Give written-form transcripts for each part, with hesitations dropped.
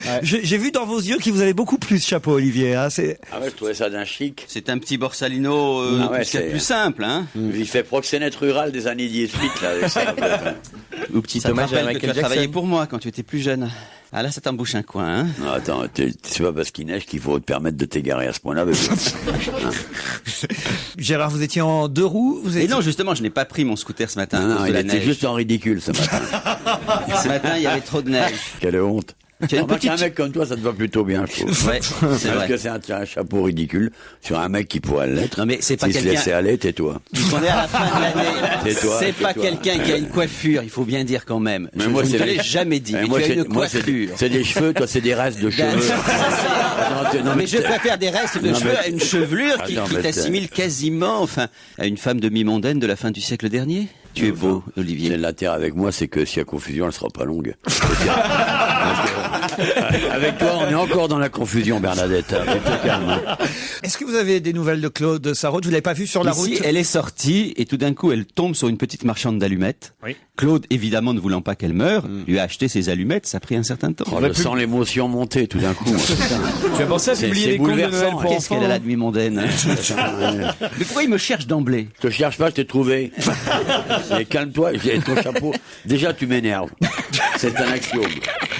Ouais. J'ai vu dans vos yeux qu'il vous avait beaucoup plu ce chapeau, Olivier. Hein, Ah ouais, je trouvais ça d'un chic. C'est un petit Borsalino c'est plus simple, hein. Il fait proxénète rural des années 18, là, avec ça. Ou petit hommage à Michael Jackson. Tu as travaillé pour moi quand tu étais plus jeune. Ah là, ça t'embouche un coin, hein. Non, attends, c'est pas parce qu'il neige qu'il faut te permettre de t'égarer à ce point-là. Gérard, vous étiez en 2 roues Et non, justement, je n'ai pas pris mon scooter ce matin. Non, il était juste en ridicule ce matin. Ce matin, il y avait trop de neige. Quelle honte. Tu as une petite... Un mec comme toi, ça te va plutôt bien, je trouve. Ouais, c'est vrai. Parce que c'est un chapeau ridicule sur un mec qui pourrait l'être. Non, mais c'est pas S'il se quelqu'un... laissait aller, tais-toi. On est à la fin de l'année. Tais-toi, C'est pas tais-toi. quelqu'un qui a une coiffure, il faut bien dire quand même. Mais je moi, ne c'est te l'ai des- jamais dit, mais moi, tu as c'est- une moi, coiffure. c'est des cheveux, toi, c'est des restes de cheveux. Non, Mais je préfère des restes de Non, cheveux mais- à une chevelure qui Attends, mais t'assimile quasiment, enfin, à une femme demi-mondaine de la fin du siècle dernier. Tu es beau, C'est Olivier. l'intérêt avec moi, c'est que s'il y a confusion, elle sera pas longue. Avec toi, on est encore dans la confusion, Bernadette. Tu te calmes, hein. Est-ce que vous avez des nouvelles de Claude Sarraute? Vous l'avez pas vu sur la Ici, route? elle est sortie et tout d'un coup, elle tombe sur une petite marchande d'allumettes. Oui. Claude, évidemment, ne voulant pas qu'elle meure, lui a acheté ses allumettes. Ça a pris un certain temps. Oh, je sens l'émotion monter tout d'un coup. moi, c'est ça. Tu as pensé à C'est- publier c'est les contes de Noël bouleversant, pour Qu'est-ce enfants qu'elle a la demi-mondaine, hein. Mais pourquoi il me cherche d'emblée? Je te cherche pas, je t'ai trouvé. Mais calme-toi, j'ai ton chapeau. Déjà, tu m'énerves. C'est un axiome.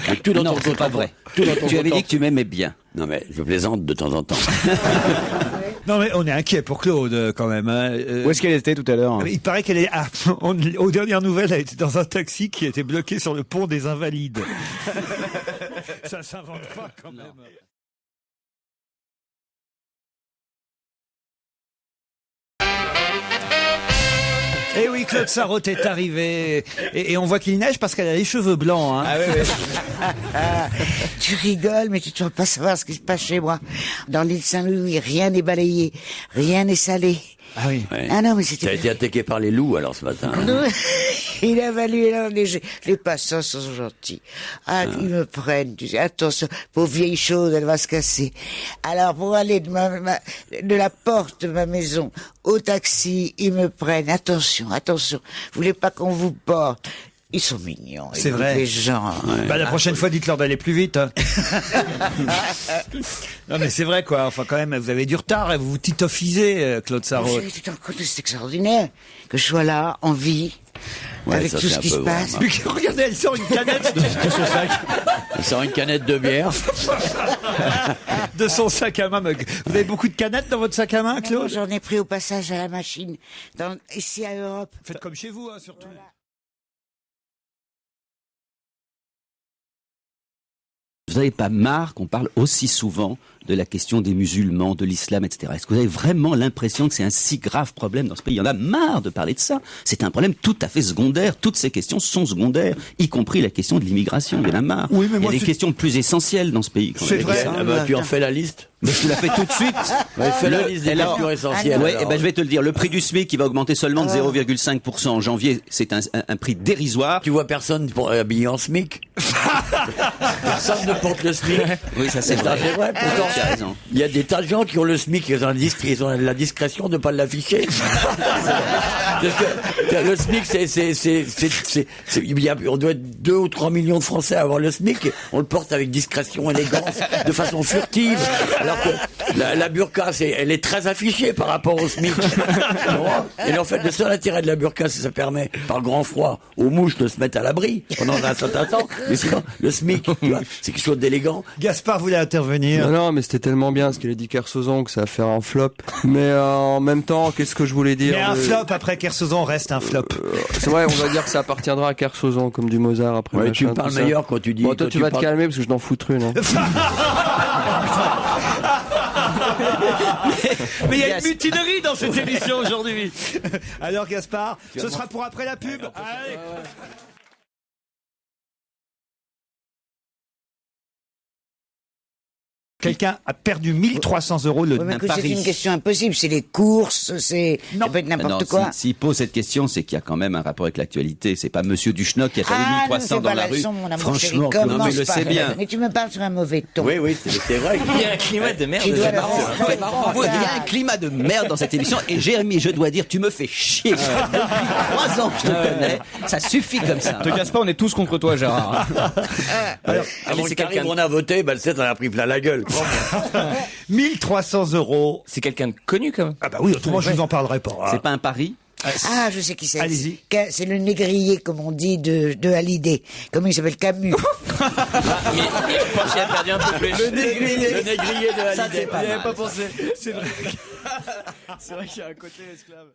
Mais tout dans Non, ton c'est pas content- vrai. tout dans ton Tu avais content- dit que tu m'aimais bien. Non, mais je plaisante de temps en temps. Non, mais on est inquiet pour Claude quand même. Hein. Où est-ce qu'elle était tout à l'heure? Il paraît qu'elle est. Aux dernières nouvelles, elle était dans un taxi qui était bloqué sur le pont des Invalides. Ça s'invente pas quand même. Eh oui, Claude Sarraute est arrivé. Et on voit qu'il neige parce qu'elle a les cheveux blancs. Hein. Ah oui. Tu rigoles, mais tu ne vas pas savoir ce qui se passe chez moi. Dans l'île Saint-Louis, rien n'est balayé, rien n'est salé. Ah oui. Ouais. Ah non, mais T'as c'était... été attaqué par les loups, alors, ce matin. Non, il a valu, alors, les passants sont gentils. Ah, ils me prennent, tu sais, attention, pauvre vieille chose, elle va se casser. Alors, pour aller de la porte de ma maison au taxi, ils me prennent, attention, attention, vous voulez pas qu'on vous porte. Ils sont mignons. C'est écoute, vrai. Les gens. Bah, la prochaine fois, dites-leur d'aller plus vite. Hein. Non, mais c'est vrai, quoi. Enfin, quand même, vous avez du retard et vous vous titofisez, Claude Sarraute. Tu te rends compte, c'est extraordinaire que je sois là, en vie, Ouais, avec ça, tout c'est ce un qui peu se vrai, passe. Marc. Mais regardez, elle sort une canette de son sac. Elle sort une canette de bière. De son sac à main. Vous avez beaucoup de canettes dans votre sac à main, Non, Claude? j'en ai pris au passage à la machine, ici à Europe. Faites comme chez vous, hein, surtout. Vous n'avez pas marre qu'on parle aussi souvent de la question des musulmans, de l'islam, etc. Est-ce que vous avez vraiment l'impression que c'est un si grave problème dans ce pays? Il y en a marre de parler de ça. C'est un problème tout à fait secondaire. Toutes ces questions sont secondaires, y compris la question de l'immigration. Il y en a marre. Oui, mais Il y moi, a des c'est- questions plus essentielles dans ce pays. quand C'est même. vrai. Ah bah, tu en fais la liste. Mais je te la fais tout de suite. Ouais, fais la Le- liste des alors- questions essentielles. Ouais, alors. eh ben, je vais te le dire. Le prix du SMIC qui va augmenter seulement de 0,5% en janvier, c'est un prix dérisoire. Tu vois personne pour habiller en SMIC. Personne ne porte le SMIC. Oui, ça c'est Ça, vrai. c'est vrai, pourtant. Tu as raison. Il y a des tas de gens qui ont le SMIC, ils ont la discrétion de ne pas l'afficher. Parce que le SMIC, on doit être 2 ou 3 millions de Français à avoir le SMIC, et on le porte avec discrétion, élégance, de façon furtive. Alors que la burqa, elle est très affichée par rapport au SMIC. Et en fait, le seul intérêt de la burqa, c'est que ça permet, par grand froid, aux mouches de se mettre à l'abri pendant un certain temps. Mais sinon, le SMIC, tu vois, c'est quelque chose d'élégant. Gaspard voulait intervenir. Non, mais c'était tellement bien ce qu'il a dit Kersozon que ça va faire un flop. Mais en même temps, qu'est-ce que je voulais dire Mais un flop après Kersozon reste un flop. C'est vrai, on va dire que ça appartiendra à Kersozon comme du Mozart après. Ouais, machin, tu parles tout ça. meilleur quand tu dis. Bon, toi, quand tu vas te parles- calmer parce que je n'en foutre une. Hein. Mais il y a une mutinerie dans cette émission aujourd'hui. Alors Gaspard, ce sera pour après la pub. Allez. Quelqu'un a perdu 1300 euros le Ouais, mais un écoute, c'est pari. une question impossible. C'est les courses, ça peut être Non, n'importe quoi. S'il pose cette question, c'est qu'il y a quand même un rapport avec l'actualité. C'est pas Monsieur Duchenoc qui a perdu Ah, ne me 1300 fais dans pas la la rue. leçon, mon amour chéri, Franchement, commence non, mais je le pas. sais bien. Mais tu me parles sur un mauvais ton. Oui, c'est vrai. Il y a un climat de merde. Tu dois c'est le marrant. faire. C'est marrant. Il y a un climat de merde dans cette émission. Et Jérémy, je dois dire, tu me fais chier. Depuis 3 ans que je te connais. Ça suffit comme ça. Te casse pas, on est tous contre toi, Gérard. Alors, mais c'est quelqu'un- on a voté, bah, le 7, on a pris plein la gueule. 1300 euros. C'est quelqu'un de connu quand même. Ah bah oui, autrement je vous en parlerai pas. C'est pas un pari? Ah, je sais qui c'est. Allez-y. C'est le négrier, comme on dit, de Hallyday. Comment il s'appelle? Camus. Mais je pense qu'il a perdu un peu plus. Le négrier de Ça, c'est Hallyday. pas mal. pas pensé. C'est vrai. C'est vrai qu'il y a un côté esclave.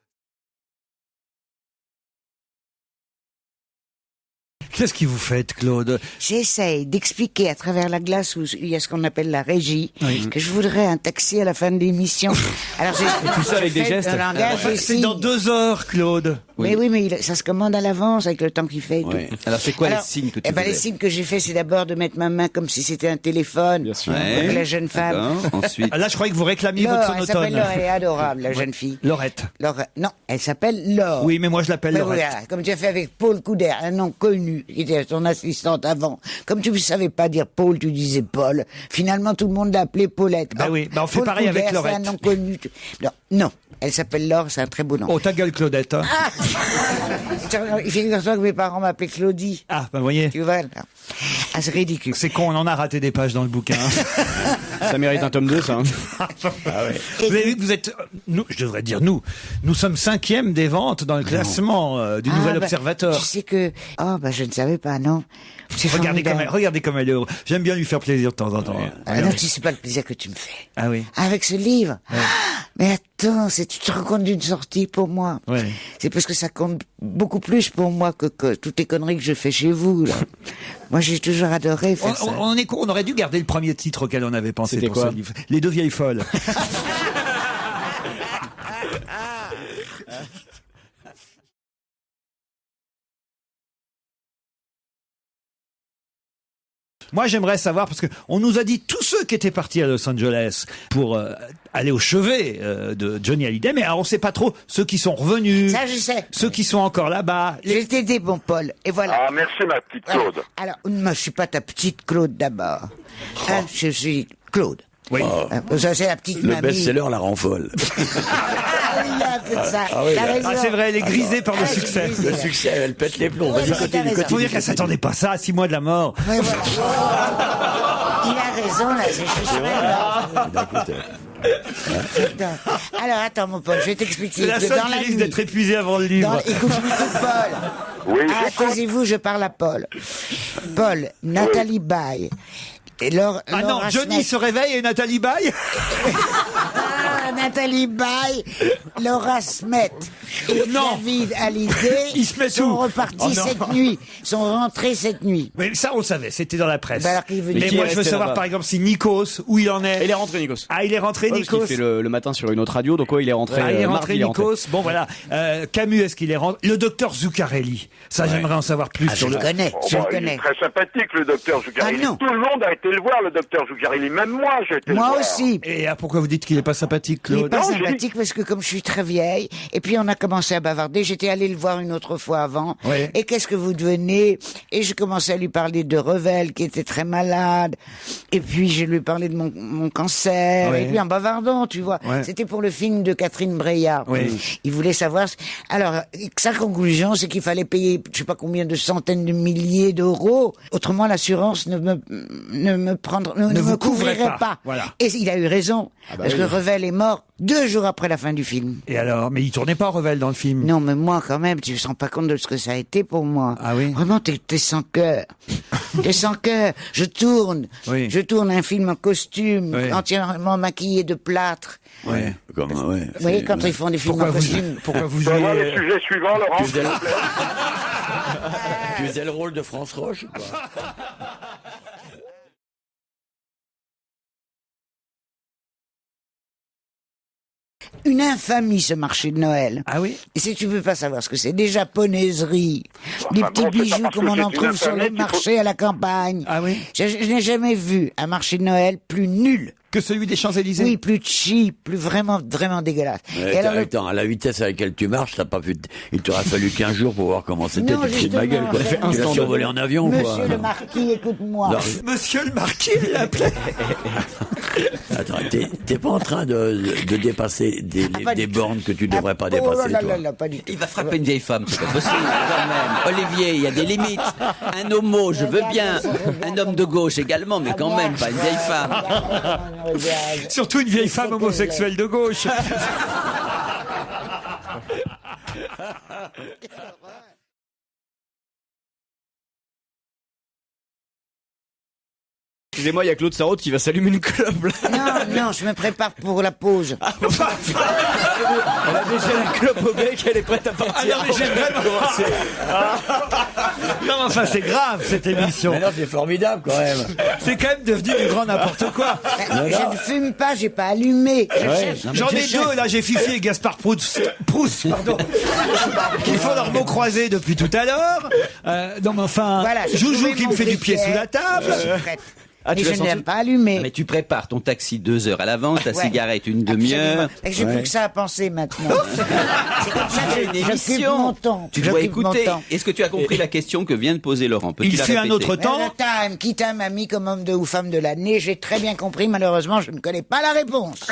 Qu'est-ce qui vous faites, Claude? J'essaye d'expliquer à travers la glace où il y a ce qu'on appelle la régie que je voudrais un taxi à la fin de l'émission. Alors tout ça avec des gestes. Un langage C'est aussi. dans 2 heures, Claude. Mais oui, mais ça se commande à l'avance avec le temps qu'il fait. Et Ouais. tout. Alors, c'est quoi Alors, les signes que tu eh ben, les faisais? signes que j'ai fait, c'est d'abord de mettre ma main comme si c'était un téléphone. Bien sûr. Donc la jeune femme. D'accord. Ensuite. Ah, là, je croyais que vous réclamiez votre Laure, elle s'appelle sonotone. Laure, elle est adorable, la jeune fille. Laurette. Laure, non, elle s'appelle Laure. Oui, mais moi je l'appelle Mais Laurette. voilà, comme tu as fait avec Paul Couder, un nom connu, qui était son assistante avant. Comme tu ne savais pas dire Paul, tu disais Paul. Finalement, tout le monde l'a appelé Paulette. Bah Or, oui, bah on fait Paul pareil avec Couder, Laurette. c'est un nom connu. Non, elle s'appelle Laure, c'est un très beau nom. Oh, ta gueule, Claudette. hein. Il figure-toi que mes parents m'appelaient Claudie. Ah, bah voyez. Tu vois, là. Ah, c'est ridicule. C'est con, on en a raté des pages dans le bouquin. Ça mérite un tome 2, ça. Vous avez vu que vous êtes, nous, je devrais dire nous sommes 5e des ventes dans le classement du Nouvel Ah, bah, Observateur. Tu sais que... Oh, bah, je ne savais pas, non. C'est Regardez comme elle est heureuse. J'aime bien lui faire plaisir de temps en temps. Ah non, tu sais pas le plaisir que tu me fais. Ah oui. Avec ce livre. Ah, mais attends, tu te rends compte d'une sortie pour moi. Ouais. C'est parce que ça compte beaucoup plus pour moi que toutes les conneries que je fais chez vous, là. Moi, j'ai toujours adoré faire ça. On aurait dû garder le premier titre auquel on avait pensé C'était pour quoi ce livre. Les 2 vieilles folles. Moi, j'aimerais savoir, parce que on nous a dit tous ceux qui étaient partis à Los Angeles pour aller au chevet de Johnny Hallyday, mais alors on sait pas trop ceux qui sont revenus, Ça, je sais. ceux qui sont encore là-bas. Je vais t'aider, bon Paul. Et voilà. Ah, merci, ma petite Claude. Alors, moi, je suis pas ta petite Claude d'abord. Hein, je suis Claude. Oui. Ça, c'est la petite Le mamie. best-seller la rend folle. Ah, il a un peu de ça. Ah oui, T'as là. raison. Ah, c'est vrai, elle est grisée par le Ah, je suis succès. grisée. Le succès, elle pète les plombs. Ouais, Vas-y, t'as continue, raison. Faut dire qu'elle s'attendait pas à ça à 6 mois de la mort. Ouais, voilà. Il a raison, là, c'est juste vrai. D'un côté. Alors, attends, mon Paul, je vais t'expliquer. C'est la que seule dans qui la risque nuit- d'être épuisée avant le livre. Écoute, Paul. Oui, Ah, taisez-vous, je parle à Paul. Paul, Nathalie Baye. Et Laure, Ah non, Laura Johnny Schneck. se réveille et Nathalie baille. Ah, Nathalie Baye, Laura Smet et Non. David Hallyday Ils se mettent sont où repartis Oh non. cette nuit, sont rentrés cette nuit. Mais ça, on le savait, c'était dans la presse. Bah alors, qui veut Mais dire- moi, Qui est je veux resté savoir, là-bas par exemple, si Nikos, où il en est. Il est rentré, Nikos. Ah, il est rentré, Ouais, Nikos. parce qu'il fait le matin sur une autre radio, donc ouais, il est rentré. Ah, il est mardi, rentré, il est rentré. Nikos. Bon, voilà. Camus, est-ce qu'il est rentré? Le docteur Zuccarelli. Ça, j'aimerais en savoir plus Ah, je sur le le... connais, Oh, je bah, le il est connais. très sympathique, le docteur Zuccarelli. Ah, non. Tout le monde a été le voir, le docteur Zuccarelli. Même moi, j'ai été le Moi voir. aussi. Et pourquoi vous dites qu'il est pas sympathique, Il est Claude? pas Non, j'ai sympathique parce que comme je suis très vieille, et puis on a commencé à bavarder, j'étais allée le voir une autre fois avant, Ouais. et qu'est-ce que vous devenez? Et je commençais à lui parler de Revel, qui était très malade, et puis je lui parlais de mon cancer, Ouais. et puis en bavardant, tu vois. Ouais. C'était pour le film de Catherine Breillat. Oui. Il voulait savoir... Alors, sa conclusion, c'est qu'il fallait payer, je sais pas combien de centaines de milliers d'euros, autrement l'assurance ne me vous couvrait couvrirait pas. pas. Voilà. Et il a eu raison, parce que Revel est mort 2 jours après la fin du film. Et alors? Mais il tournait pas Revel dans le film. Non, mais moi, quand même, tu ne te rends pas compte de ce que ça a été pour moi. Ah oui? Vraiment, t'es sans cœur. T'es sans cœur. Je tourne un film en costume, Oui. entièrement maquillé de plâtre. Ouais. Comme, ouais. Vous voyez, quand ils font des films Pourquoi en vous, costume. pourquoi vous Tu vas voir le jouez... sujet suivant, Laurent. Tu faisais le rôle de France Roche ou quoi? une infamie ce marché de Noël. Ah oui? Et si tu peux pas savoir ce que c'est, des japonaiseries, des Enfin petits bon, c'est pas bijoux parce comme que on c'est en une trouve sur infamie le qu'il faut- marché à la campagne. Ah oui? Je n'ai jamais vu un marché de Noël plus nul. Que celui des Champs-Élysées? Oui, plus cheap, plus vraiment dégueulasse. Et alors, le- Attends, à la vitesse à laquelle tu marches, t'as pas vu, il t'aura fallu 15 jours pour voir comment c'était. Non, Tu te fous de ma justement, gueule, quoi. ça fait Tu l'as survolé en avion, quoi. Monsieur le marquis, écoute-moi. Non, Monsieur le marquis l'appelait. Attends, t'es pas en train de dépasser pas des du tout. bornes que tu devrais pas Oh dépasser, là toi. là là, pas du tout. Il va frapper une vieille femme, c'est pas possible quand même. Olivier, il y a des limites. Un homo, je veux bien. Un homme de gauche également, mais quand même, pas une vieille femme. Regarde. Surtout une vieille femme homosexuelle de gauche. Excusez-moi, il y a Claude Sarraute qui va s'allumer une clope là. Non, je me prépare pour la pause. Elle a déjà la clope au bec, elle est prête à partir. non, mais j'ai vraiment- Non, mais enfin, c'est grave, cette émission. Mais non, c'est formidable, quand même. C'est quand même devenu du grand n'importe quoi. Je ne fume pas, j'ai pas allumé. J'en ai deux, là, j'ai Fifi et Gaspard Proust, pardon, qui font leurs mots croisés depuis tout à l'heure. Non, mais enfin, Voilà, j'ai Joujou trouvé qui me mon fait du pied briquet. sous la table. Je suis prête. Ah, tu Mais l'as je senti n'ai pas allumé. Mais tu prépares ton taxi 2 heures à l'avance, ta Ouais. cigarette une Absolument. demi-heure. Et j'ai plus que ça à penser maintenant. C'est comme ça que Une j'occupe émission. mon temps. Tu dois J'occupe mon écouter. temps. Est-ce que tu as compris la question que vient de poser Laurent? Peux-tu Il la fut un répéter autre Mais temps. le Time, qui Time a mis comme homme de ou femme de l'année, j'ai très bien compris, malheureusement, je ne connais pas la réponse.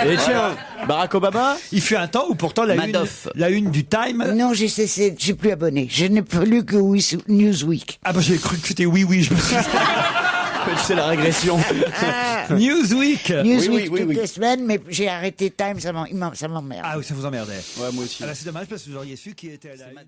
Et tiens, Barack Obama. Il fut un temps où pourtant Madoff. la une du Time. Non, j'ai cessé, je suis plus abonné. Je n'ai plus que Newsweek. Ah bah j'ai cru que c'était oui, je me suis dit. C'est la régression. Newsweek. Newsweek oui, toutes oui. les semaines, mais j'ai arrêté Time, ça m'emmerde. Ah oui, ça vous emmerdait. Ouais, moi aussi. Ah bah c'est dommage parce que vous auriez su qui était à la une.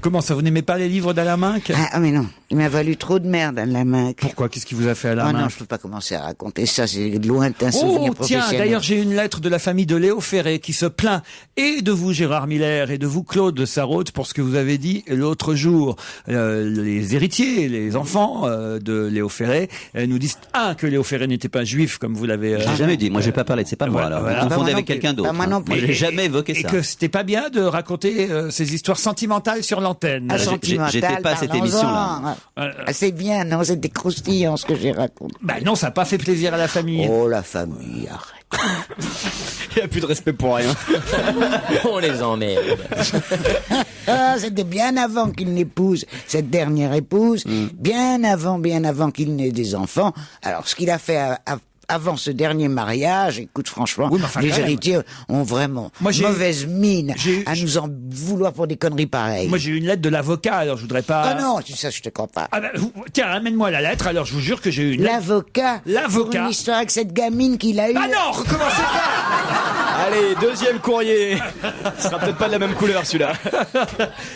Comment ça, vous n'aimez pas les livres d'Alaminck? Ah mais non, il m'a valu trop de merde, la main. Pourquoi? Qu'est-ce qui vous a fait Oh Alaminck? non, je peux pas commencer à raconter ça, c'est de lointains souvenirs Oh tiens, professionnels. d'ailleurs j'ai une lettre de la famille de Léo Ferré qui se plaint et de vous Gérard Miller et de vous Claude Sarraute pour ce que vous avez dit l'autre jour. Les héritiers, les enfants de Léo Ferré nous disent que Léo Ferré n'était pas juif comme vous l'avez. J'ai jamais dit. Moi, j'ai pas parlé. C'est pas moi, Voilà, alors. voilà. Vous Pas confondez moi avec non plus. quelqu'un d'autre. Pas moi non plus. Moi, j'ai jamais évoqué Et ça. que c'était pas bien de raconter ces histoires sentimentales sur l'antenne. Ah, j'ai- sentimental, j'étais pas à cette parlons-en. émission-là. Ah, c'est bien, non, c'était croustillant ce que j'ai raconté. Bah non, ça n'a pas fait plaisir à la famille. Oh, la famille, arrête. Il n'y a plus de respect pour rien. On les emmerde. Ah, c'était bien avant qu'il n'épouse cette dernière épouse, bien avant qu'il n'ait des enfants. Alors, ce qu'il a fait avant ce dernier mariage, écoute, franchement, Oui, mais enfin, les quand même. héritiers ont vraiment Moi, j'ai- mauvaise mine j'ai- à nous en vouloir pour des conneries pareilles. Moi j'ai eu une lettre de l'avocat, alors je voudrais pas. Ah non, ça, je te crois pas. Ah bah, tiens, amène-moi la lettre, alors je vous jure que j'ai eu une lettre. L'avocat. L'avocat. Pour une histoire avec cette gamine qu'il a eue. Ah non, recommencez pas. Allez, deuxième courrier. Ce sera peut-être pas de la même couleur celui-là.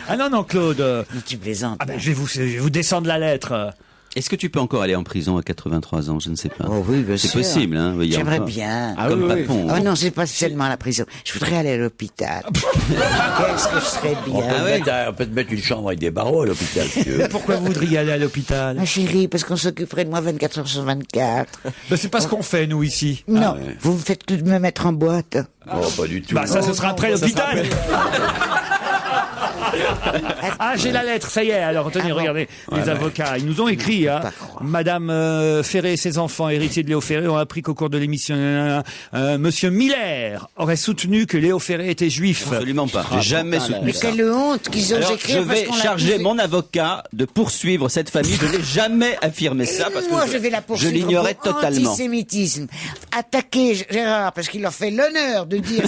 Ah non, Claude. Non, tu plaisantes. Ah ben, je vais vous descendre la lettre. Est-ce que tu peux encore aller en prison à 83 ans? Je ne sais pas. Oh oui, bien C'est sûr. possible, hein. il y a J'aimerais encore. bien. Comme oui, oui. Papon. Oh non, c'est pas seulement à la prison. Je voudrais aller à l'hôpital. Qu'est-ce que je serais On bien. peut te mettre une chambre avec des barreaux à l'hôpital, si tu veux. Pourquoi vous voudriez aller à l'hôpital? Ma chérie, parce qu'on s'occuperait de moi 24 heures sur 24. Ben, c'est pas ce qu'on fait, nous, ici. Non, vous me faites que de me mettre en boîte. Oh, pas du tout. Bah, ça, ce sera après ça sera l'hôpital. Ah, j'ai la lettre, ça y est. Alors, tenez, Ah bon. regardez, les avocats, ils nous ont écrit, hein. pas croire. Madame Ferré et ses enfants, héritiers de Léo Ferré, ont appris qu'au cours de l'émission, Monsieur Miller aurait soutenu que Léo Ferré était juif. Absolument pas. J'ai jamais soutenu Mais ça. quelle honte qu'ils osent Alors, je écrire parce vais qu'on l'a charger accusé. mon avocat de poursuivre cette famille. Je n'ai jamais affirmé ça parce que Moi, je vais la je poursuivre l'ignorais pour totalement. antisémitisme. Attaquer Gérard parce qu'il leur fait l'honneur de dire.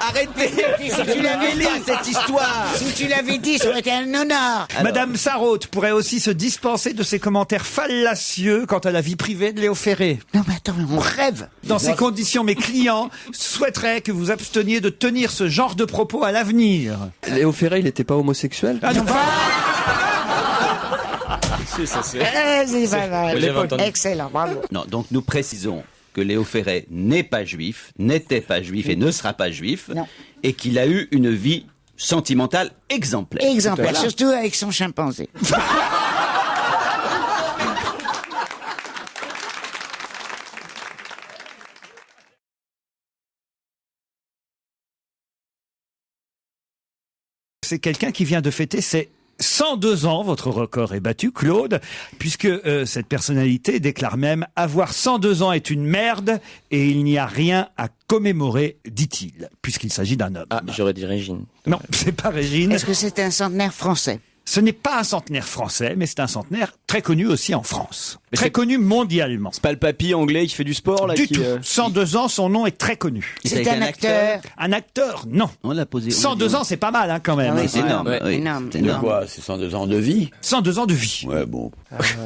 Arrêtez. Si tu l'avais dit, cette histoire. si tu l'avais dit, ça aurait été un honneur. Madame Sarraute pourrait aussi se dispenser de ses commentaires fallacieux quant à la vie privée de Léo Ferré. Non, mais attends, mais on rêve. Dans ces conditions, mes clients souhaiteraient que vous absteniez de tenir ce genre de propos à l'avenir. Léo Ferré, il était pas homosexuel? Ah non, Ça, c'est... C'est pas mal. J'avais entendu. Excellent, bravo. Non, donc nous précisons que Léo Ferré n'est pas juif, n'était pas juif et ne sera pas juif, Non. et qu'il a eu une vie sentimentale exemplaire. Exemplaire, surtout avec son chimpanzé. C'est quelqu'un qui vient de fêter ses 102 ans, votre record est battu, Claude, puisque cette personnalité déclare même « Avoir 102 ans est une merde et il n'y a rien à commémorer », dit-il, puisqu'il s'agit d'un homme. Ah, j'aurais dit Régine. Non, c'est pas Régine. Est-ce que c'est un centenaire français? Ce n'est pas un centenaire français, mais c'est un centenaire très connu aussi en France. Mais Très c'est- connu mondialement. C'est pas le papy anglais qui fait du sport, là Du qui, tout. 102 ans, son nom est très connu. C'est un acteur. Un acteur, non. On l'a posé. 102 ans, c'est pas mal hein, quand même. Ah oui, C'est énorme. Ouais. oui. Énorme. C'est De énorme. quoi? C'est 102 ans de vie? 102 ans de vie. Ouais, bon.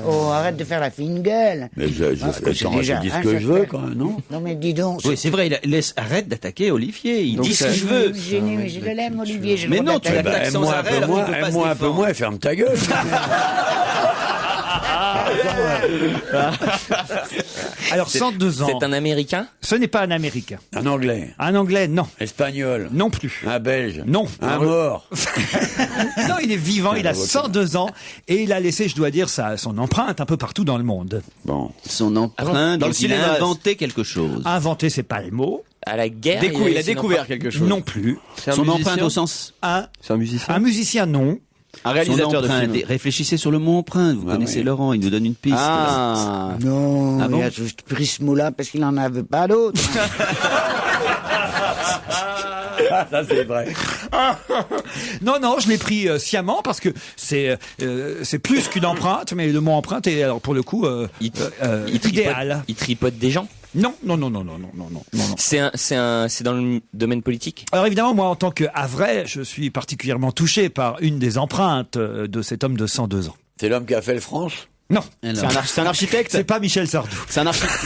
Oh, arrête de faire la fine gueule. Mais je Parce que c'est attends, déjà je dis ce un que je veux, certain- quand même, non? Non mais dis donc. Oui, c'est vrai, arrête d'attaquer Olivier. Il Donc dit ce ça- qu'il veut. Mais je l'aime, Olivier. j'ai le Mais droit non, tu d'attaquer. l'attaques sans aime-moi un arrêt, peu alors moins, il peut pas se aime-moi un peu défendre. moins, et ferme ta gueule. Alors 102 ans, C'est un Américain? ce n'est pas un Américain. Un anglais, Un Anglais, non. espagnol, Non plus. un belge, Non. un mort. Non, il est vivant, il a ok. 102 ans et il a laissé, je dois dire, son empreinte un peu partout dans le monde. Bon. Son emprunt, Dans donc le il cinéma, a inventé quelque chose. Inventer, c'est pas le mot. À la guerre? Il a son découvert enfant- quelque chose. Non plus. C'est un Son musicien empreinte au sens. C'est un musicien. Un musicien, non. Un Son réalisateur de empreinte. film. Réfléchissez sur le mot empreinte. Vous connaissez oui. Laurent, il nous donne une piste. Ah. Non, Ah bon il a juste pris ce mot-là parce qu'il n'en avait pas d'autre. Ah, ça c'est vrai. Non, non, je l'ai pris sciemment parce que c'est plus qu'une empreinte, mais le mot empreinte est alors pour le coup Il tripote, idéal. il tripote des gens. Non, non, non, non, non, non, non, non, non. C'est dans le domaine politique? Alors évidemment, moi, en tant que Havrais, je suis particulièrement touché par une des empreintes de cet homme de 102 ans. C'est l'homme qui a fait le France? Non, Alors, C'est un architecte? c'est pas Michel Sardou. C'est un architecte?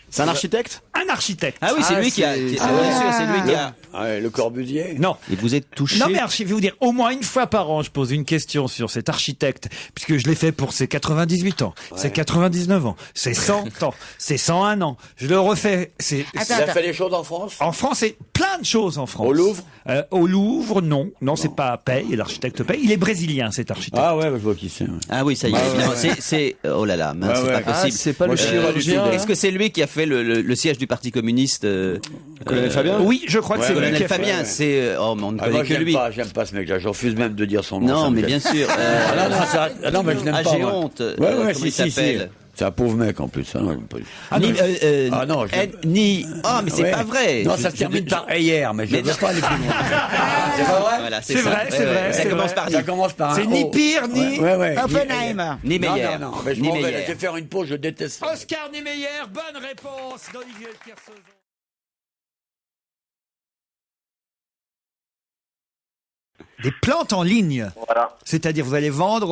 C'est un architecte? Un architecte. Ah oui, c'est Ah, lui qui a. c'est- Bien sûr, c'est lui qui a. Ah ouais, le Corbusier? Non. Et vous êtes touché. Non mais je vais vous dire, au moins une fois par an, je pose une question sur cet architecte, puisque je l'ai fait pour ses 98 ans, ses 99 ans, ses 100 ans, ses 101 ans. Je le refais. Attends, Il a fait les choses en France? En France, c'est plein de choses en France. Au Louvre? Au Louvre, non. Non, c'est pas Paye, l'architecte Paye. Il est brésilien, cet architecte. Ah ouais, je vois qui c'est. Ouais. Ah oui, ça y est. évidemment. C'est. Oh là là, mince, Ouais, c'est ouais. pas Ah, possible. c'est pas Moi, le je sais pas du chirurgien. tout. là Est-ce que c'est lui qui a fait le siège du Parti communiste Colonel Fabien? Oui, je crois que Ouais, c'est lui Colonel qui a fait. Fabien, c'est. Oh, mais on ne Ah, connaît moi, que lui. j'aime pas ce mec-là. Je refuse même de dire son nom. Non, ça me mais gêne. bien sûr. Ah non, non, ça, ah non, mais je n'aime Ah, pas. j'ai moi. honte. Ouais, ouais, Comment si, il si, si. s'appelle C'est un pauvre mec en plus. Ça, non, j'aime pas. Ah, non, Ah non, je- ni. Oh, mais c'est Ouais. pas vrai. Non, ça se termine par hier, mais je ne veux pas aller plus loin. C'est pas vrai? Voilà, C'est ça. vrai, c'est vrai, Ça c'est commence vrai. par Ça ni. commence par un C'est ni O. pire, ni- Ouais, ouais. Oppenheimer. Ni Non, Meyer. non, non, mais je Ni m'en vais. Meyer. Je vais faire une pause, je déteste ça. Oscar Niemeyer, bonne réponse d'Olivier de Kersauzon. Des plantes en ligne, Voilà. c'est-à-dire vous allez vendre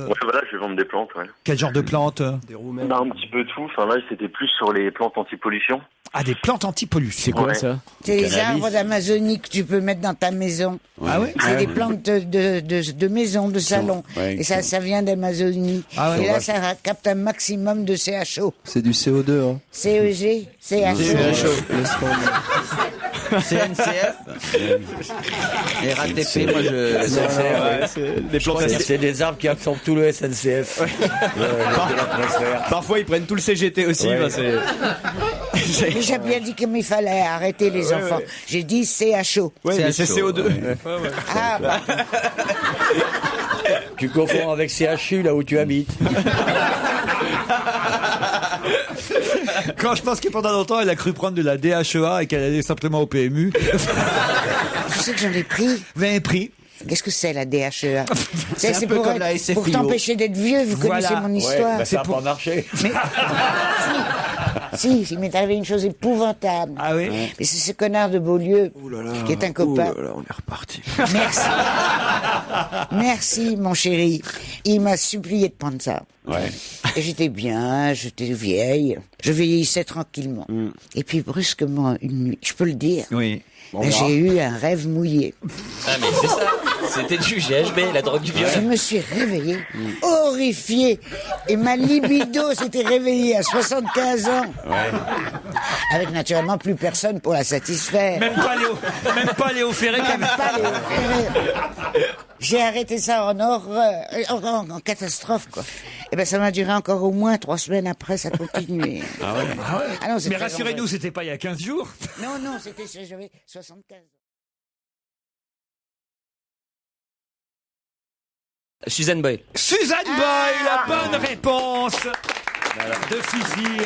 Ouais, voilà, je vais vendre des plantes, ouais. quel genre de plantes? Des Roumains. On a un petit peu tout. Enfin, là, c'était plus sur les plantes anti-pollution. Ah, des plantes anti-pollution. C'est quoi Ouais. ça? C'est les Cannabis. arbres d'Amazonie que tu peux mettre dans ta maison. Ah ouais? C'est des plantes de maison, de salon. ouais, Et ça vient d'Amazonie. Ah ouais. Et là, ça capte un maximum de CHO. C'est du CO2. Hein. CEG, CHO. CNCF. Et RATP, moi je. Des plantes C'est des arbres qui absorbent tout le SNCF. De l'atmosphère. Parfois, ils prennent tout le CGT aussi. Ouais. bah, c'est- Mais j'ai bien dit qu'il fallait arrêter les enfants. J'ai dit CHO. Ouais, mais c'est chaud, CO2. Ah, bah, Tu confonds avec CHU là où tu habites. Quand je pense que pendant longtemps, elle a cru prendre de la DHEA et qu'elle allait simplement au PMU. tu sais que j'en ai pris. Vous avez pris? Qu'est-ce que c'est la DHEA? C'est un peu comme la SFIO. pour t'empêcher d'être vieux, vous Voilà. connaissez mon Ouais, histoire. bah, ça n'a pas marché. Mais si, il m'est arrivé une chose épouvantable. Ah oui? Mais c'est ce connard de Beaulieu qui est un copain. Ouh là là, on est reparti. Merci. Merci, mon chéri. Il m'a supplié de prendre ça. Ouais. Et j'étais bien, j'étais vieille. Je vieillissais tranquillement. Et puis brusquement, une nuit, je peux le dire, Oui. j'ai eu un rêve mouillé. Ah, mais c'est ça. C'était du GHB, la drogue du viol. Je me suis réveillée, horrifiée. Et ma libido s'était réveillée à 75 ans. Avec naturellement plus personne pour la satisfaire. Même pas Léo Ferré qui avait... Pas les opérer. J'ai arrêté ça en horreur, en catastrophe, quoi. Et ben, ça m'a duré encore au moins 3 semaines après, ça continuait. Ah ouais? Ah non, c'est Mais très rassurez-nous, dangereux. c'était pas il y a 15 jours. Non, non, j'avais 75 ans. Suzanne Boyle. Suzanne Boyle, la bonne réponse de Fifi.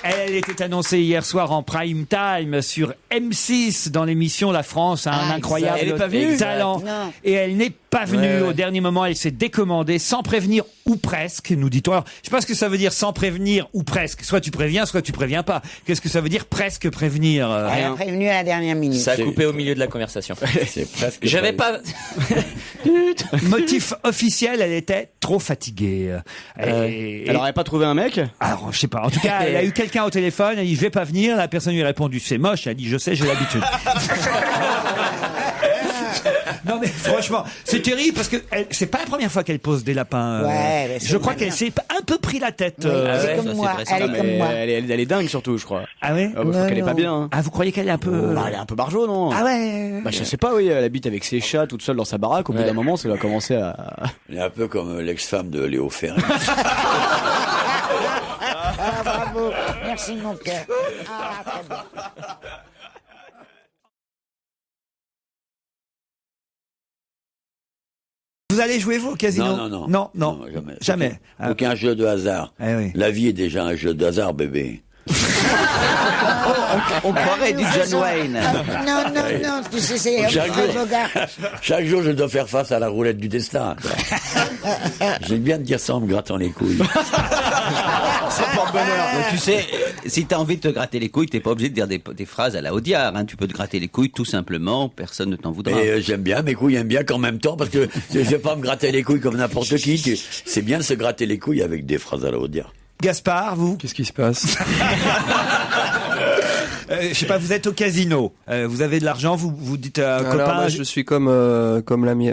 Elle était annoncée hier soir en prime time sur M6 dans l'émission La France a un incroyable Elle est pas venue. talent. Non. Et elle n'est pas venue. Ouais. Au dernier moment, elle s'est décommandée sans prévenir ou presque, nous dit-on. Alors, je sais pas ce que ça veut dire sans prévenir ou presque. Soit tu préviens, soit tu préviens pas. Qu'est-ce que ça veut dire presque prévenir Elle a prévenu à la dernière minute. Ça a coupé au milieu de la conversation. C'est presque. J'avais pas. Motif officiel, elle était trop fatiguée. Et- Elle aurait pas trouvé un mec? Alors, je sais pas. En tout cas, elle a eu quelqu'un au téléphone, elle a dit, je vais pas venir. La personne lui a répondu, c'est moche. Elle a dit, je sais, j'ai l'habitude. Non, mais franchement, c'est terrible parce que c'est pas la première fois qu'elle pose des lapins. Ouais, mais c'est je crois bien. qu'elle s'est un peu pris la tête. Oui, Ah c'est ouais, comme ça, moi, c'est vrai, elle est comme Mais moi. elle est dingue surtout, je crois. Ah ouais? Ah, moi, je crois Non, qu'elle est pas non. bien. Hein. Ah, vous croyez qu'elle est un peu... Bah, elle est un peu barjo, non? Ah ouais. Bah, je sais pas, oui, elle habite avec ses chats toute seule dans sa baraque. Au bout d'un moment, ça va commencer à. Elle est un peu comme l'ex-femme de Léo Ferré. Ah, bravo. Merci, mon cœur. Ah, très bien. Vous allez jouer, vous, au casino? Non, jamais. Ah. Aucun jeu de hasard. Eh oui. La vie est déjà un jeu de hasard, bébé. On croirait du John Wayne. Non, non, tu sais, c'est Chaque Humphrey jour. Bogart. Chaque jour, je dois faire face à la roulette du destin. J'aime bien te dire ça en me grattant les couilles. Donc, tu sais, si t'as envie de te gratter les couilles, t'es pas obligé de dire des phrases à la Audiard. Hein. Tu peux te gratter les couilles tout simplement, personne ne t'en voudra. Et j'aime bien, mes couilles aiment bien qu'en même temps, parce que je vais pas me gratter les couilles comme n'importe qui. C'est bien de se gratter les couilles avec des phrases à la Audiard. Gaspard, vous? Qu'est-ce qui se passe? Je sais pas, vous êtes au casino. Vous avez de l'argent, vous dites à un Alors, copain... moi, je suis comme l'ami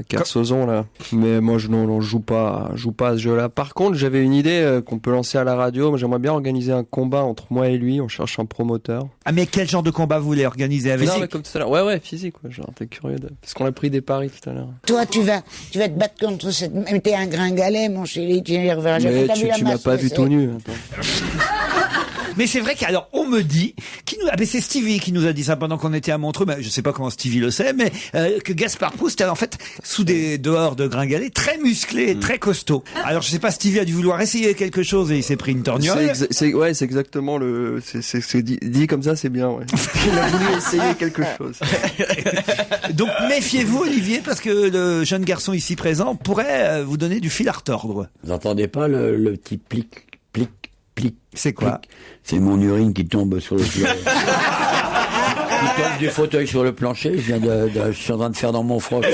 Kersozon là, mais moi je joue pas à ce jeu-là. Par contre, j'avais une idée qu'on peut lancer à la radio. Moi, j'aimerais bien organiser un combat entre moi et lui. On cherche un promoteur. Ah, mais quel genre de combat vous voulez organiser avec Non, mais comme tout à l'heure. Ouais, physique. Ouais, genre, t'es curieux parce qu'on a pris des paris tout à l'heure. Toi, tu vas te battre contre cette... Mais t'es un gringalet, mon chéri, tu n'y reverras jamais. Mais T'as vu la tu m'as masse pas que vu c'est tout nu. Attends. Mais c'est vrai qu'alors on me dit, c'est Stevie qui nous a dit ça pendant qu'on était à Montreux, mais je sais pas comment Stevie le sait, mais que Gaspard Proust est en fait sous des dehors de gringalet très musclé, très costaud. Alors je sais pas, Stevie a dû vouloir essayer quelque chose et il s'est pris une torgnole. C'est exactement c'est dit comme ça, c'est bien. Ouais. Il a voulu essayer quelque chose. Donc méfiez-vous Olivier, parce que le jeune garçon ici présent pourrait vous donner du fil à retordre. Vous entendez pas le petit plic? C'est quoi? C'est mon urine qui tombe sur le plancher. Qui tombe du fauteuil sur le plancher. Je suis en train de faire dans mon froc.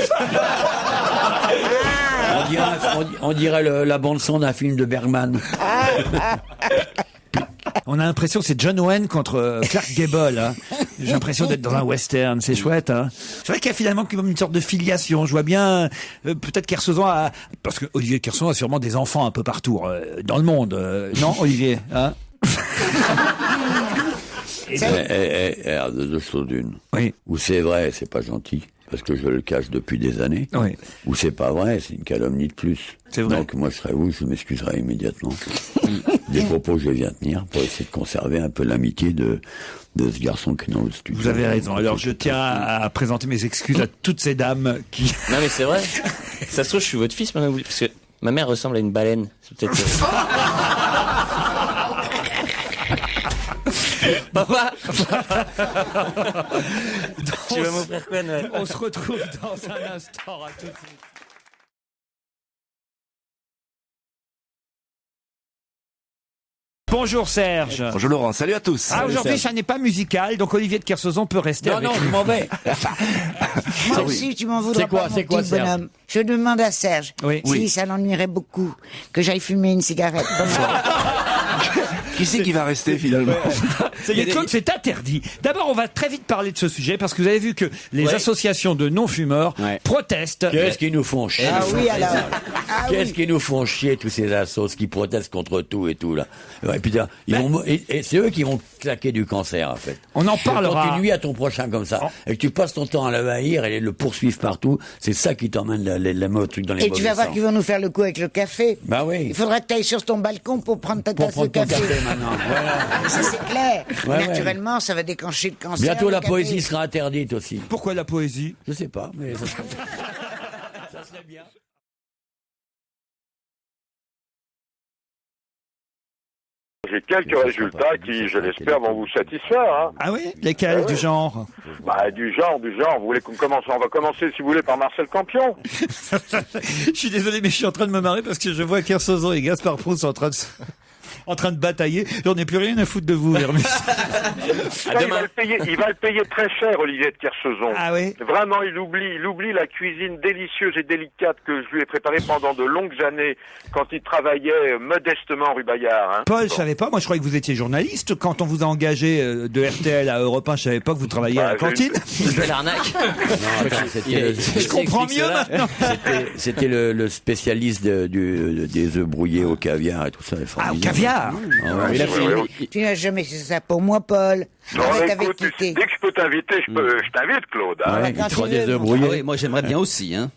On dirait la bande-son d'un film de Bergman. On a l'impression que c'est John Wayne contre Clark Gable. Hein. J'ai l'impression d'être dans un western, c'est chouette. Hein. C'est vrai qu'il y a finalement comme une sorte de filiation. Je vois bien, peut-être Kersozon a... Parce que Olivier Kersozon a sûrement des enfants un peu partout dans le monde. Non, Olivier hein. Deux choses d'une. Oui. Où c'est vrai, c'est pas gentil, parce que je le cache depuis des années. Oui. Ou c'est pas vrai, c'est une calomnie de plus. C'est vrai. Donc moi je serais vous, je m'excuserais immédiatement des propos que je viens de tenir pour essayer de conserver un peu l'amitié de ce garçon qui est dans le studio. Vous avez raison. Alors je tiens à présenter mes excuses à toutes ces dames qui... Non mais c'est vrai. Ça se trouve, je suis votre fils maintenant, parce que ma mère ressemble à une baleine. C'est peut-être. Papa. Tu vas m'offrir quoi, Noël? On se retrouve dans un instant. À tout de suite. Bonjour Serge. Bonjour Laurent, salut à tous. Ah, aujourd'hui, ça n'est pas musical, donc Olivier de Kersozon peut rester avec Non, nous. je m'en vais. Moi aussi, tu m'en voudras pas, mon petit Serge bonhomme. Je demande à Serge, Oui. si ça l'ennuierait beaucoup, que j'aille fumer une cigarette. Qui c'est qui va rester finalement? Mais Claude, c'est interdit. D'abord, on va très vite parler de ce sujet parce que vous avez vu que les associations de non-fumeurs protestent. Qu'est-ce qu'ils nous font chier? Ah oui, alors. Ah Qu'est-ce oui. qu'ils nous font chier, tous ces assos qui protestent contre tout et tout, là. Ouais, putain, et c'est eux qui vont claquer du cancer, en fait. On en Quand parlera. tu nuis à ton prochain comme ça, et que tu passes ton temps à l'envahir et le poursuivre partout, c'est ça qui t'emmène les mauvais trucs dans les Et mauvais tu vas voir sens. qu'ils vont nous faire le coup avec le café. Bah oui. Il faudra que tu ailles sur ton balcon pour prendre ta Pour tasse de prendre ton café. café maintenant, voilà. Ça, c'est clair. Ouais, Naturellement, ça va déclencher le cancer. Bientôt le la café. poésie sera interdite aussi. Pourquoi la poésie? Je sais pas, mais ça sera... Très bien. J'ai quelques résultats qui, je l'espère, vont vous satisfaire. Hein. Ah oui? Lesquels, du genre? Du genre. Vous voulez qu'on commence? On va commencer, si vous voulez, par Marcel Campion. Je suis désolé, mais je suis en train de me marrer parce que je vois Kersozon et Gaspard Proust en train de batailler. J'en ai plus rien à foutre de vous, Vermus. Ça, il va le payer très cher, Olivier de Kersauzon. Ah oui? Vraiment, il oublie la cuisine délicieuse et délicate que je lui ai préparée pendant de longues années quand il travaillait modestement rue Bayard. Hein. Paul, je savais pas. Moi, je croyais que vous étiez journaliste. Quand on vous a engagé de RTL à Europe 1, je savais pas que vous travailliez à la cantine. Une belle arnaque. Non, attends, Je comprends mieux maintenant. C'était le spécialiste des œufs brouillés au caviar et tout ça. Ah, au caviar? Tu n'as jamais fait ça pour moi, Paul. Non, Avec écoute, dès que je peux t'inviter, je t'invite, Claude. Hein. Il fera des œufs Ah brouillés. oui, moi j'aimerais bien aussi. Hein.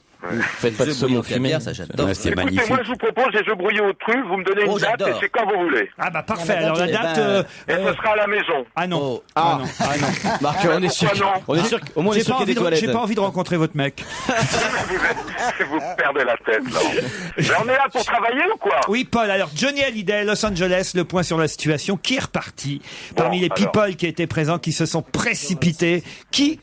Faites pas de saumon fumé. Ça j'adore. Ouais, c'est Écoutez, magnifique. moi je vous propose des œufs brouillés aux truffes, vous me donnez une date et j'adore. c'est quand vous voulez. Ah bah parfait. Ah bah, Alors la date. Et ce sera à la maison. Ah non. Oh. Ah non. Ah non. Marc, on est sûr. Pourquoi non On est sûr. Au moins, on est J'ai sûr pas, qu'il y a des envie de, j'ai toilettes. pas envie de rencontrer votre mec. Vous perdez la tête, là. Mais on est là pour travailler ou quoi? Oui, Paul. Alors, Johnny Hallyday, Los Angeles, le point sur la situation. Qui est reparti? Parmi les alors. people qui étaient présents, qui se sont précipités, qui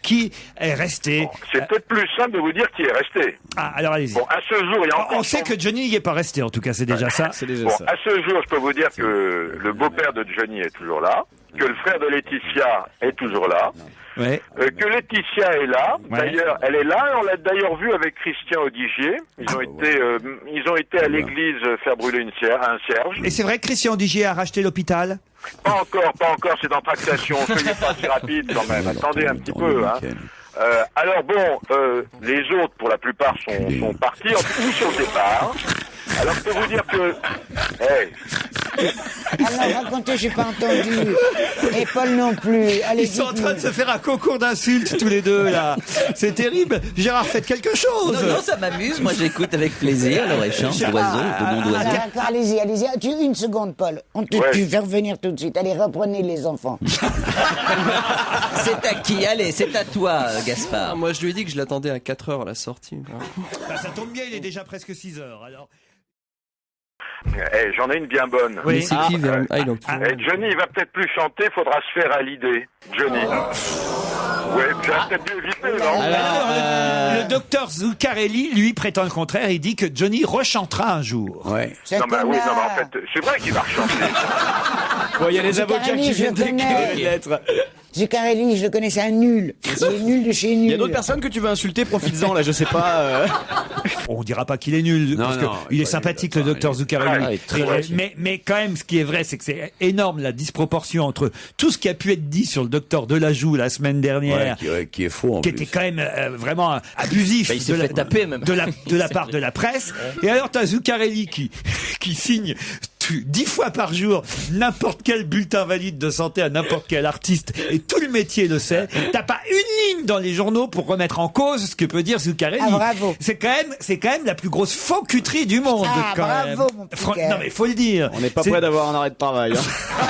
est resté? C'est peut-être plus simple de vous dire qui est resté. Ah, alors allez-y. Bon, à ce jour, il y a encore... On sait que Johnny n'y est pas resté, en tout cas, c'est déjà ça. C'est déjà Bon, ça. à ce jour, je peux vous dire que le beau-père de Johnny est toujours là, que le frère de Laetitia est toujours là, Ouais. que Laetitia est là. Ouais. D'ailleurs, elle est là, et on l'a d'ailleurs vu avec Christian Odigier. Ils ont été à l'église faire brûler un cierge. Et c'est vrai que Christian Digier a racheté l'hôpital? Pas encore, c'est en tractation. Soyez pas si rapide quand même. Attendez un petit peu, hein. Alors bon, les autres, pour la plupart, sont partis ou sur le départ. Alors je peux vous dire que... Alors, racontez, j'ai pas entendu. Et Paul non plus. Allez, Ils sont en train de dites-nous. se faire un concours d'insultes tous les deux là. C'est terrible. Gérard, faites quelque chose. Non, ça m'amuse. Moi j'écoute avec plaisir leur échange d'oiseaux, de noms d'oiseaux. D'accord, allez-y. Une seconde, Paul. Tu fais revenir tout de suite. Allez, reprenez les enfants. C'est à qui? Allez, c'est à toi, Gaspard. Moi, je lui ai dit que je l'attendais à 4h à la sortie. Bah, ça tombe bien, il est déjà presque 6 heures. Alors. J'en ai une bien bonne. Oui. Mais c'est qui vers... Ah, il en Johnny, il va peut-être plus chanter, faudra se faire à l'idée. Johnny. Ouais, j'aurais peut-être dû éviter, non? Le docteur Zuccarelli, lui, prétend le contraire. Il dit que Johnny rechantera un jour. Ouais. Non, mais oui, non, mais en fait, c'est vrai qu'il va rechanter. Bon, il y a les avocats Zuccarelli, qui viennent je connais. d'écrire une lettre. Zuccarelli, je le connais, c'est un nul. C'est nul de chez nul. Il y a d'autres personnes que tu veux insulter, profites-en, là, je sais pas. On dira pas qu'il est nul, Non, parce non, qu'il est sympathique, le docteur Zuccarelli. Mais quand même, ce qui est vrai, c'est que c'est énorme la disproportion entre tout ce qui a pu être dit sur le docteur Delajoux la semaine dernière, Qui est faux en qui plus. était quand même vraiment abusif Bah, il s'est fait taper, même. de la part de la presse. Et alors t'as Zuccarelli qui signe 10 fois par jour n'importe quel bulletin valide de santé à n'importe quel artiste, et tout le métier le sait. T'as pas une ligne dans les journaux pour remettre en cause ce que peut dire Zuccarelli. Ah, bravo. C'est quand même la plus grosse faux cuterie du monde. Ah, quand bravo, même. mon petit Non mais faut le dire. On n'est pas C'est- près d'avoir un arrêt de travail. Hein.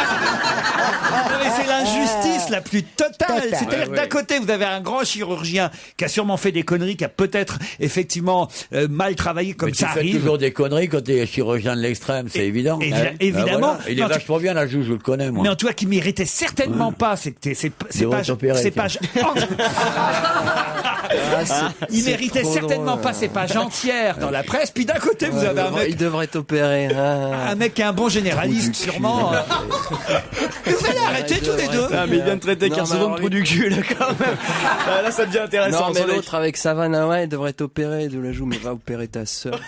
Non, mais c'est l'injustice la plus totale. Totale. C'est-à-dire que d'un côté, vous avez un grand chirurgien qui a sûrement fait des conneries, qui a peut-être effectivement mal travaillé comme Mais ça tu fais arrive. toujours des conneries quand t'es chirurgien de l'extrême, c'est évident. Évidemment. Voilà. Il est Non, tu- vachement bien, la joue, je le connais, moi. Mais en tout cas, qui méritait certainement pas. C'est Devrait pas. t'opérer, C'est tiens. pas. Il méritait trop certainement drôle. pas ces pages entières dans la presse. Puis d'un côté, vous avez un Il mec. devrait t'opérer. Un mec qui est un bon généraliste, sûrement. Vous allez arrêter tous les deux. Ah, mais il vient de traiter Non, Kersozon mais de alors, trou du cul, là, quand même. Ah, là, ça devient intéressant. Non, mais ça, mec. l'autre avec Savannah, ouais, il devrait t'opérer de la joue, mais va opérer ta sœur.